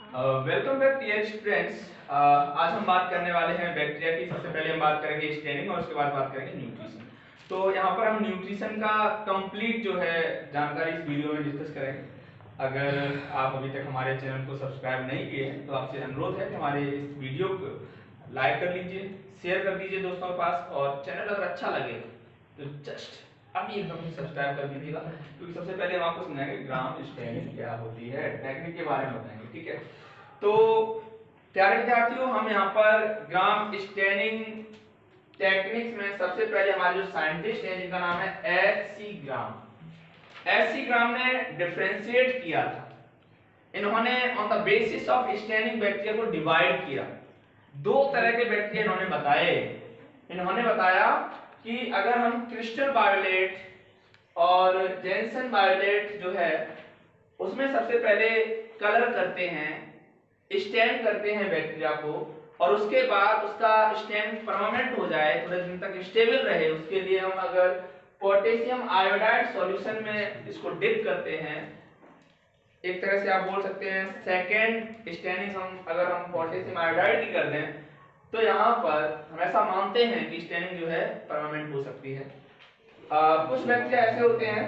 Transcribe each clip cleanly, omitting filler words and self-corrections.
Welcome back dear students. आज हम बात करने वाले हैं बैक्टीरिया की। सबसे पहले हम बात करेंगे स्टेनिंग और उसके बाद बात करेंगे न्यूट्रिशन। तो यहाँ पर हम न्यूट्रिशन का कंप्लीट जो है जानकारी इस वीडियो में डिस्कस करेंगे। अगर आप अभी तक हमारे चैनल को सब्सक्राइब नहीं किए हैं तो आपसे अनुरोध है कि हमारे इस वीडियो को लाइक कर लीजिए, शेयर कर दीजिए दोस्तों के पास, और चैनल अगर अच्छा लगे तो जस्ट अभी एकदम सब्सक्राइब कर दीजिएगा, क्योंकि सबसे पहले हम आपको समझाएंगे ग्राम स्टेनिंग क्या होती है, टेक्निक के बारे में बताएंगे। ठीक है, तो प्यारे विद्यार्थियों, हम यहाँ पर ग्राम स्टेनिंग टेक्निक्स में सबसे पहले हमारे जो साइंटिस्ट हैं जिनका नाम है एच सी ग्राम ने डिफरेंशिएट किया था। इन्होंने on the basis of staining bacteria को डिवाइड किया। दो तरह के बैक्टीरिया इन्होंने बताए। इन्होंने बताया कि अगर हम क्रिस्टल वायोलेट और जेनसन वायोलेट जो है उसमें सबसे पहले कलर करते हैं, स्टेन करते हैं बैक्टीरिया को, और उसके बाद उसका स्टेन परमानेंट हो जाए, थोड़े दिन तक स्टेबल रहे, उसके लिए हम अगर पोटेशियम आयोडाइड सॉल्यूशन में इसको डिप करते हैं, एक तरह से आप बोल सकते हैं सेकेंड स्टेनिंग अगर हम पोटेशियम आयोडाइड की कर दें तो यहाँ पर हम ऐसा मानते हैं कि स्टेनिंग जो है परमानेंट हो सकती है। कुछ बैक्टीरिया ऐसे होते हैं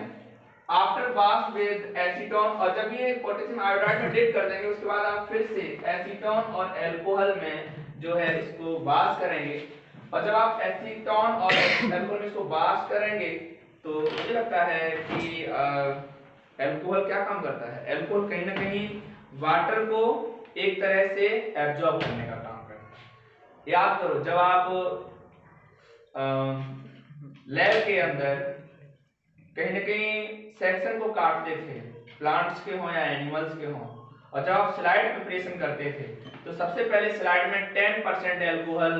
आफ्टर वाश विद एसीटोन, और जब ये पोटेशियम आयोडाइड में डिप कर देंगे उसके बाद आप फिर से एसीटोन और अल्कोहल में जो है इसको वाश करेंगे, और जब आप एसीटोन और अल्कोहल में इसको वाश करेंगे तो मुझे लगता है कि अल्कोहल क्या काम करता है, अल्कोहल कहीं ना कहीं वाटर को एक तरह से एब्जॉर्ब करने का काम करता है। याद करो, जब आप लैब के अंदर कहीं ना कहीं सेक्शन को काटते थे, प्लांट्स के हों या एनिमल्स के हों, और जब आप स्लाइड प्रिपरेशन करते थे तो सबसे पहले स्लाइड में 10% अल्कोहल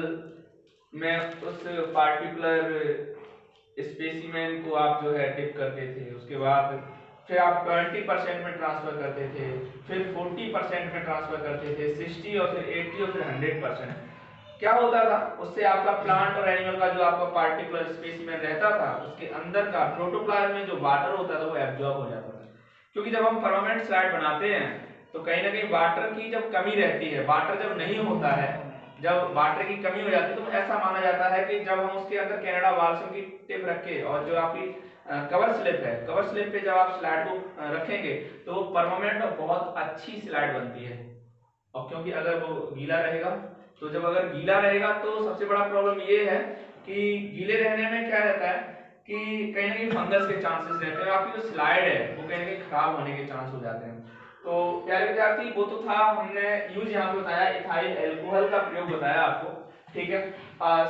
में उस पार्टिकुलर स्पेसिमेन को आप जो है डिप करते थे, उसके बाद फिर आप 20% में ट्रांसफर करते थे, फिर 40% में ट्रांसफर करते थे, 60 और फिर 80 और फिर 100%। क्या होता था, उससे आपका प्लांट और एनिमल का जो आपका पार्टिकुलर स्पेसिमेन रहता था उसके अंदर का प्रोटोप्लाज्म में जो वाटर होता था वो एब्जॉर्ब हो जाता था। क्योंकि जब हम परमानेंट स्लाइड बनाते हैं तो कहीं ना कहीं वाटर की जब कमी रहती है, वाटर जब नहीं होता है, जब वाटर की कमी हो जाती है तो ऐसा माना जाता है कि जब हम उसके अंदर कनाडा वाल्सम की टिप रखे और जो आपकी कवर स्लिप है, कवर स्लिप पे जब आप स्लाइड को रखेंगे तो वो परमानेंट और बहुत अच्छी स्लाइड बनती है। और क्योंकि अगर वो गीला रहेगा तो जब अगर गीला रहेगा तो सबसे बड़ा प्रॉब्लम ये है कि गीले रहने में क्या रहता है कि कहीं ना कहीं फंगस के चांसेस रहते हैं, आपकी जो स्लाइड है वो कहीं ना कहीं खराब होने के चांस हो जाते हैं। तो प्यारे विद्यार्थी, वो तो था, हमने यूज यहाँ पे बताया, इथाइल अल्कोहल का प्रयोग बताया आपको। ठीक है,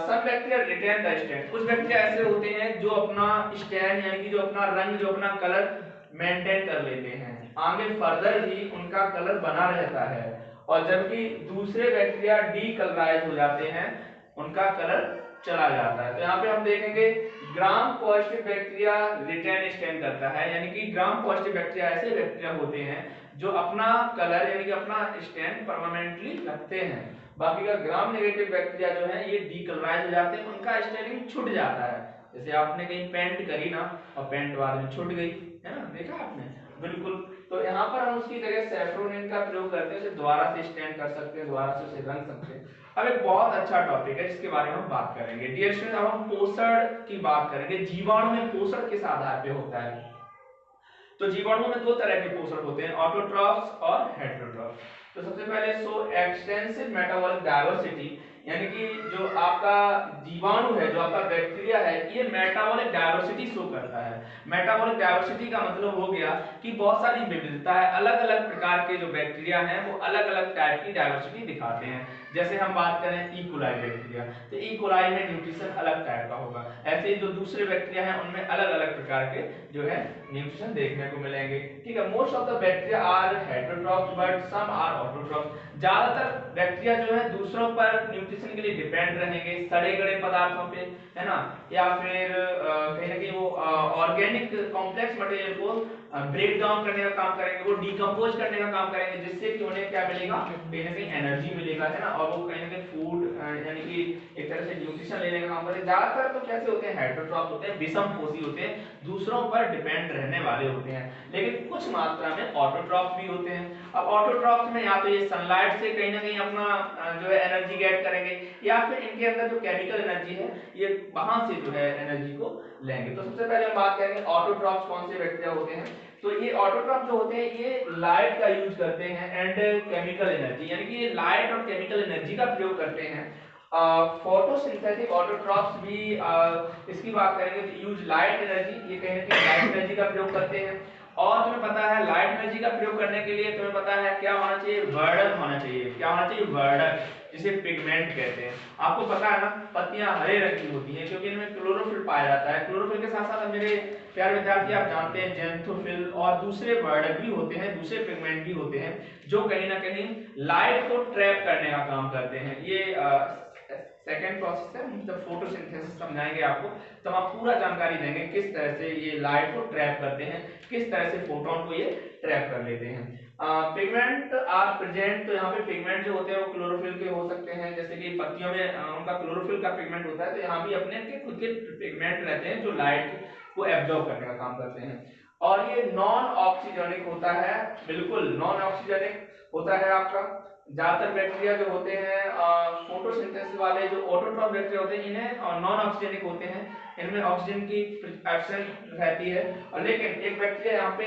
सब बैक्टीरिया रिटेन द स्टैंड। कुछ बैक्टीरिया ऐसे होते हैं जो अपना स्टैंड यानी कि जो अपना रंग, जो अपना कलर मेंटेन कर लेते हैं, आगे फर्दर भी उनका कलर बना रहता है, और जबकि दूसरे बैक्टीरिया डीकलराइज हो जाते हैं, उनका कलर चला जाता है। तो यहाँ पे हम देखेंगे gram positive bacteria retain stain करता है, यानी कि ग्राम पॉजिटिव बैक्टीरिया ऐसे बैक्टीरिया होते हैं जो अपना कलर यानी कि अपना स्टेन परमानेंटली रखते हैं। बाकी का ग्राम नेगेटिव बैक्टीरिया जो है ये डीकलराइज हो जाते हैं, उनका स्टेनिंग छूट जाता है। जैसे आपने कहीं पेंट करी ना और पेंट बाद में छूट गई, है ना, देखा आपने, बिल्कुल। तो यहाँ पर हम उसकी जगह सैफ्रोनिन का प्रयोग करते हैं, उसे दोबारा से स्टेन कर सकते हैं, दोबारा से उसे रंग सकते हैं। अब एक बहुत अच्छा टॉपिक है जिसके बारे में हम बात करेंगे डियर स्टूडेंट। अब हम पोषण की बात करेंगे। जीवाणु में पोषण किस आधार पे होता है? तो जीवाणु में दो तरह के पोषण होते हैं, ऑटोट्रॉफ्स और हेटेरोट्रॉफ्स। तो सबसे पहले सो एक्सटेंसिव मेटाबॉलिक डायवर्सिटी, यानी कि जो आपका जीवाणु है, जो आपका बैक्टीरिया है, ये मेटाबॉलिक डायवर्सिटी शो करता है। मेटाबॉलिक डायवर्सिटी का मतलब हो गया कि बहुत सारी विविधता है, अलग अलग प्रकार के जो बैक्टीरिया हैं वो अलग अलग टाइप की डायवर्सिटी दिखाते हैं। जैसे हम बात करें ई कोलाई बैक्टीरिया, तो ई कोलाई में न्यूट्रिशन अलग टाइप का होगा, ऐसे ही जो दूसरे बैक्टीरिया हैं उनमें अलग अलग प्रकार के जो है न्यूट्रिशन देखने को मिलेंगे। ठीक है, most of the bacteria are heterotrophs but some are autotrophs. ज्यादातर बैक्टीरिया जो है दूसरों पर न्यूट्रिशन के लिए डिपेंड रहेंगे, सड़े गले पदार्थों पे, है ना, या फिर कहीं ना कहीं वो ऑर्गेनिक कॉम्प्लेक्स मटेरियल को ब्रेक डाउन करने का काम करेंगे, वो डिकम्पोज करने का काम करेंगे, जिससे कि उन्हें क्या मिलेगा, कहीं ना कहीं एनर्जी मिलेगा, है ना, और वो कहीं ना कहीं फूड यानी कि एक तरह से न्यूट्रिशन लेने का काम करेंगे। ज्यादातर तो कैसे होते हैं, हेटेरोट्रॉफ होते हैं, विषमपोषी होते हैं, दूसरों पर डिपेंड रहने वाले होते हैं, लेकिन कुछ मात्रा में ऑटोट्रॉफ भी होते हैं। अब ऑटोट्रॉफ में या तो ये सनलाइट से कहीं ना कहीं अपना जो है एनर्जी गेट करेंगे, या फिर इनके अंदर जो केमिकल एनर्जी है ये वहां से जो है एनर्जी को लेंगे। तो सबसे पहले हम बात करेंगे ऑटोट्रॉफ्स कौन से बैक्टीरिया होते हैं। तो ये ऑटोट्रॉफ जो होते हैं ये लाइट का यूज करते हैं एंड केमिकल एनर्जी, यानी कि ये लाइट और केमिकल एनर्जी का प्रयोग करते हैं। फोटोसिंथेटिक ऑटोट्रॉफ्स भी इसकी बात करेंगे तो यूज लाइट एनर्जी, ये कहीं ना कहीं लाइट एनर्जी का प्रयोग करते हैं। और तुम्हें पता है लाइट एनर्जी का प्रयोग करने के लिए तुम्हें पता है क्या होना चाहिए, वर्डक होना चाहिए। क्या होना चाहिए, वर्डक, जिसे पिगमेंट कहते हैं। आपको पता है ना पत्तियां हरे रंग की होती हैं क्योंकि इनमें क्लोरोफिल पाया जाता है। क्लोरोफिल के साथ साथ मेरे प्यारे विद्यार्थी आप जानते हैं जेंथोफिल और दूसरे वर्डक भी होते हैं, दूसरे पिगमेंट भी होते हैं जो कहीं ना कहीं लाइट को ट्रैप करने का काम करते हैं। ये सेकेंड प्रोसेस है, मतलब फोटोसिंथेसिस समझाएंगे आपको, तो हम पूरा जानकारी देंगे किस तरह से ये लाइट को ट्रैप करते हैं, किस तरह से फोटोन को ये ट्रैप कर लेते हैं। पिगमेंट आर प्रेजेंट, तो यहाँ पे पिगमेंट जो होते हैं वो क्लोरोफिल के हो सकते हैं, जैसे कि पत्तियों में उनका क्लोरोफिल का पिगमेंट होता है, तो यहाँ भी अपने के खुद के पिगमेंट रहते हैं जो लाइट को एब्जॉर्ब करने का काम करते हैं। और ये नॉन ऑक्सीजनिक होता है, बिल्कुल नॉन ऑक्सीजनिक होता है आपका। ज्यादातर बैक्टीरिया जो होते हैं फोटोसिंथेसिस वाले जो ऑटोट्रॉफ बैक्टीरिया होते हैं इन्हें नॉन ऑक्सीजनिक होते हैं, इनमें ऑक्सीजन की एब्सेंट रहती है। और लेकिन एक बैक्टीरिया यहाँ पे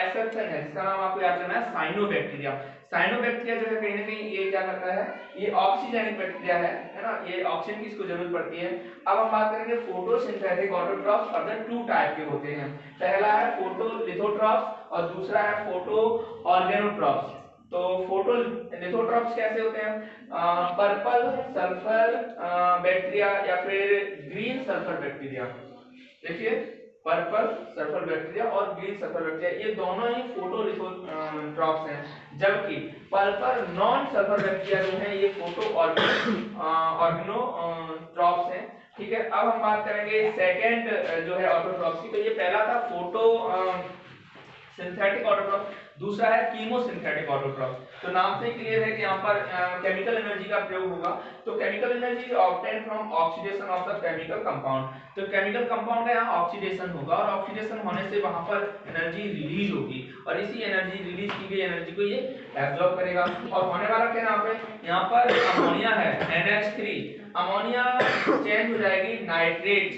एक्सेप्शन है जिसका नाम आपको याद रखना है, साइनोबैक्टीरिया। साइनोबैक्टीरिया जो है कहीं ना कहीं ये क्या करता है, ये ऑक्सीजनिक बैक्टीरिया है ना, ये ऑक्सीजन की इसको जरूरत पड़ती है। अब हम बात करेंगे photosynthetic autotrophs, other two type के होते हैं। पहला है फोटोलिथोट्रॉफ्स और दूसरा है फोटो ऑर्गेनोट्रॉफ्स। तो फोटोलिथोट्रॉफ्स कैसे होते हैं, पर्पल सल्फर बैक्टीरिया या फिर ग्रीन सल्फर बैक्टीरिया। देखिए पर्पल सल्फर बैक्टीरिया और ग्रीन सल्फर बैक्टीरिया ये दोनों ही फोटोलिथोट्रॉफ्स हैं, जबकि पर्पल नॉन सल्फर बैक्टीरिया जो है ये फोटो ऑर्गेनोट्रॉफ्स हैं। ठीक है, अब हम बात करेंगे सेकंड जो है ऑटोट्रॉफ्स की। तो ये पहला था फोटो सिंथेटिक ऑटोट्रॉफ, दूसरा है कीमोसिंथेटिक ऑटोट्रॉफ। तो नाम से क्लियर है कि यहाँ पर केमिकल एनर्जी का प्रयोग होगा। तो chemical energy obtain from oxidation of the chemical compound. तो केमिकल कंपाउंड का यहाँ ऑक्सीडेशन होगा और ऑक्सीडेशन होने से वहां पर एनर्जी रिलीज होगी और इसी एनर्जी रिलीज की गई एनर्जी को ये एब्जॉर्ब करेगा। और होने वाला क्या यहाँ पर अमोनिया है NH3, अमोनिया चेंज हो जाएगी नाइट्रेट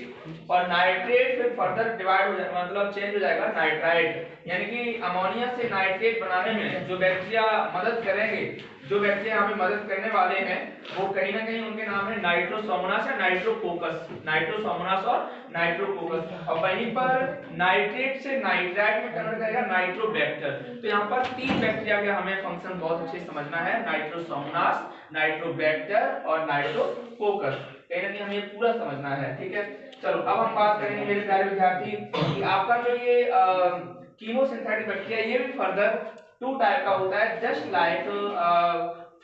और नाइट्रेट फिर फर्दर डिवाइड हो जाएगा, मतलब चेंज हो जाएगा नाइट्राइट। यानी कि अमोनिया से नाइट्रेट बनाने में जो बैक्टीरिया मदद करेंगे, जो बैक्टीरिया यहाँ पे मदद करने वाले हैं वो कहीं ना कहीं उनके नाम है नाइट्रोसोमोनास या नाइट्रोकोकस, नाइट्रोसोमोनास और नाइट्रोकोकस। और वहीं पर नाइट्रेट से नाइट्राइट में कन्वर्ट करेगा नाइट्रोबैक्टर। तो यहाँ पर तीन बैक्टीरिया का हमें फंक्शन बहुत अच्छे से समझना है, नाइट्रोसोमोनास, नाइट्रोबैक्टर और नाइट्रोकोकस, कहीं ना कहीं हमें पूरा समझना है। ठीक है, चलो अब हम बात करेंगे मेरे प्यारे विद्यार्थी कि आपका जो ये कीमोसिंथेटिक बैक्टीरिया ये भी फर्दर टू टाइप का होता है, जस्ट लाइक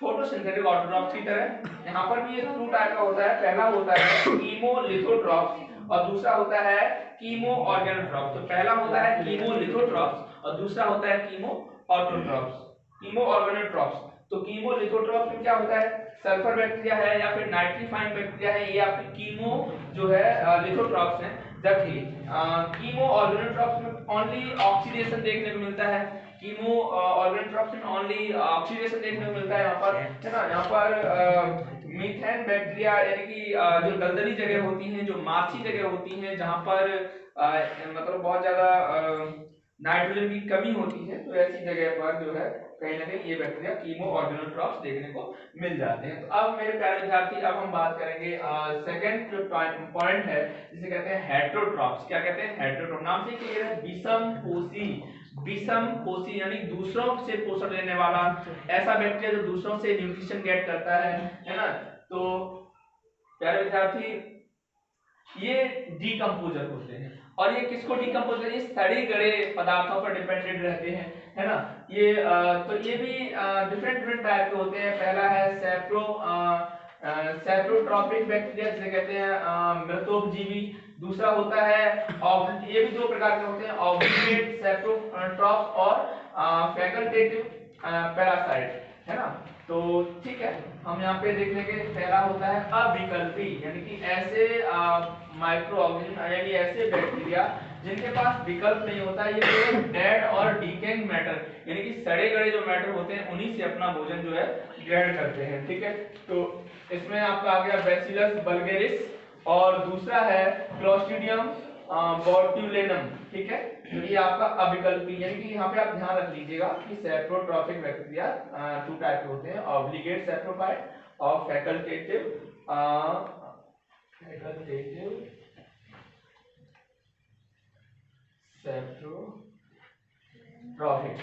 फोटोसिंथेटिक ऑटोट्रॉफ्स की तरह। यहाँ पर भी ये टू टाइप का होता है, पहला होता है कीमोलिथोट्रॉफ्स और दूसरा होता है कीमो ऑर्गेनोट्रॉफ्स। तो पहला होता है कीमोलिथोट्रॉफ्स और दूसरा होता है कीमो ऑटोट्रॉफ्स, कीमो ऑर्गेनोट्रॉफ्स। तो कीमोलिथोट्रॉफ्स में क्या होता है, सल्फर बैक्टीरिया है या फिर नाइट्रीफाइंग बैक्टीरिया है, ये आपके कीमो जो है लिथोट्रॉफ्स हैं। जबकि कीमो ऑर्गेनोट्रॉफ्स में ओनली ऑक्सीडेशन देखने को मिलता है, कीमो ऑर्गेनोट्रॉफ्स में ओनली ऑक्सीडेशन देखने को मिलता है यहाँ पर, है ना। यहाँ पर मीथेन बैक्टीरिया यानी कि जो दलदली जगह होती हैं, जो माछी जगह होती हैं, जहाँ पर मतलब बहुत ज्यादा नाइट्रोजन की कमी होती है, तो ऐसी जगह पर जो है कहीं ना कहीं ये बैक्टीरिया कीमो ऑर्गेनोट्रॉफ्स देखने को मिल जाते हैं। तो अब मेरे प्यारे विद्यार्थी अब हम बात करेंगे सेकंड जो पॉइंट है जिसे कहते हैं हेटेरोट्रॉफ्स। क्या कहते हैं, हेटेरोट्रॉफ, नाम से क्लियर है, विषमपोषी। विषमपोषी यानी दूसरों से पोषण लेने वाला ऐसा बैक्टीरिया जो दूसरों से न्यूट्रिशन गेट करता है ना। तो प्यारे विद्यार्थी ये डीकंपोजर होते हैं और ये किसको डीकंपोज करते हैं, सड़े गले पदार्थों पर डिपेंडेंट रहते हैं, है ना। ये तो ये भी डिफरेंट टाइप के होते हैं। पहला है सेप्रोट्रॉपिक बैक्टीरिया जिसे कहते हैं मृतोपजीवी, दूसरा होता है ये भी दो प्रकार के होते हैं, ऑब्लिगेट सेप्रोट्रॉफ और फैकल्टेटिव पैरासाइट, है ना। तो ठीक है, हम यहाँ पे देख लेंगे। पहला होता है अविकल्पी, यानी कि ऐसे माइक्रो ऑर्गेनिज्म यानी ऐसे बैक्टीरिया जिनके पास विकल्प नहीं होता, ये केवल डेड और डिकेइंग मैटर यानी कि सड़े गड़े जो मैटर होते हैं उन्हीं से अपना भोजन जो है ग्रहण करते हैं। ठीक है, तो इसमें आपका आ गया बैसिलस बल्गेरिस और दूसरा है क्लोस्ट्रीडियम बोट्यूलिनम। ठीक है, तो ये आपका अविकल्पी, यानी कि यहाँ पे आप ध्यान रख लीजिएगा कि सेप्रोट्रॉफिक बैक्टीरिया टू टाइप के होते हैं, ऑब्लिगेट सेप्रोफाइट और फैकल्टेटिव सेप्रोट्रॉफिक।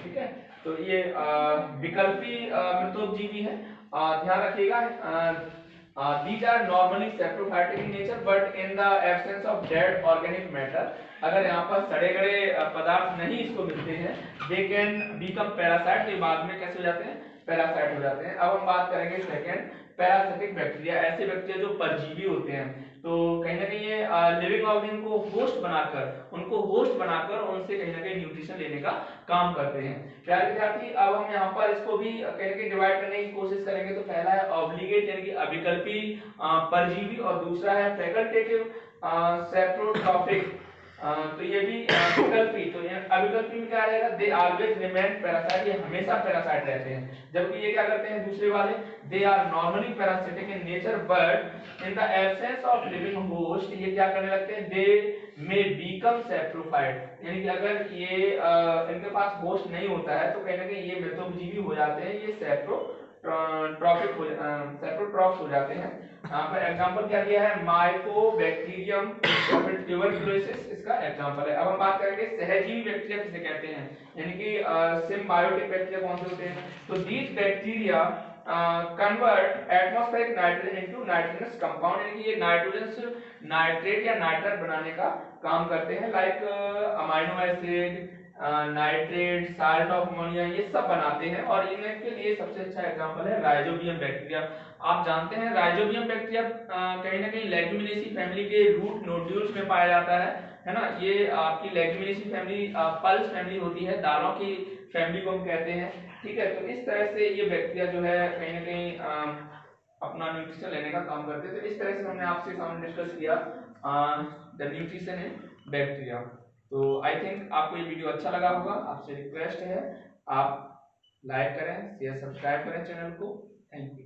ठीक है, तो ये विकल्पी मृतोपजीवी है। ध्यान रखिएगा, these are normally saprophytic in nature but in the absence of dead organic matter, अगर यहाँ पर सड़े गड़े पदार्थ नहीं इसको मिलते हैं, they can become parasite, ये बाद में कैसे हो जाते हैं, पैरासाइट हो जाते हैं। अब हम बात करेंगे सेकंड, पैरासिटिक बैक्टीरिया, ऐसे बैक्टीरिया जो परजीवी होते हैं। तो कहीं ना कहीं ये लिविंग ऑर्गेनिज्म को होस्ट बनाकर उनसे कहीं ना कहीं न्यूट्रिशन लेने का काम करते हैं। प्यारे विद्यार्थी, अब हम यहाँ पर इसको भी कहीं ना कहीं डिवाइड करने की कोशिश करेंगे। तो पहला है ऑब्लिगेट यानी कि अविकल्पी परजीवी और दूसरा है फैकल्टेटिव सेप्रोट्रॉफिक। तो ये भी विकल्पी, तो अविकल्पी में क्या रहेगा, दे ऑलवेज रिमेन पैरासाइट, ये हमेशा पैरासाइट रहते हैं। जबकि ये क्या करते हैं दूसरे वाले, they are normally parasitic in nature but in the absence of living host, ये क्या करने लगते हैं, दे मे बिकम सेप्रोफाइट, यानी कि अगर ये इनके पास होस्ट नहीं होता है तो कहीं ना कहीं ये मृतोपजीवी हो जाते हैं, ये सेप्रोट्रॉफ हो जाते हैं। यहाँ पर एग्जांपल क्या दिया है, माइकोबैक्टीरियम ट्यूबरकुलोसिस इसका एग्जांपल है। अब हम बात करेंगे सहजीवी बैक्टीरिया किसे कहते हैं, यानी कि सिम्बायोटिक बैक्टीरिया कौन से होते हैं। तो these bacteria convert atmospheric nitrogen into nitrogenous compound, यानी कि ये नाइट्रोजन से नाइट्रेट या नाइट्रेट बनाने का काम करते हैं, like amino acid, nitrate, salt of ammonia, ये सब बनाते हैं। और इनके लिए सबसे अच्छा एग्जांपल है राइजोबियम बैक्टीरिया। आप जानते हैं राइजोबियम बैक्टीरिया कहीं ना कहीं लेग्यूमिनेसी फैमिली के रूट नोड्यूल्स में पाया जाता है ना। ये आपकी लेग्यूमिनेसी फैमिली पल्स फैमिली होती है, दालों की फैमिली को हम कहते हैं। ठीक है, तो इस तरह से ये बैक्टीरिया जो है कहीं ना कहीं अपना न्यूट्रिशन लेने का काम करते हैं। तो इस तरह से हमने आपसे सामने डिस्कस किया द न्यूट्रिशन इन बैक्टीरिया। तो आई थिंक आपको ये वीडियो अच्छा लगा होगा। आपसे रिक्वेस्ट है आप लाइक करें, शेयर, सब्सक्राइब करें चैनल को। Thank you.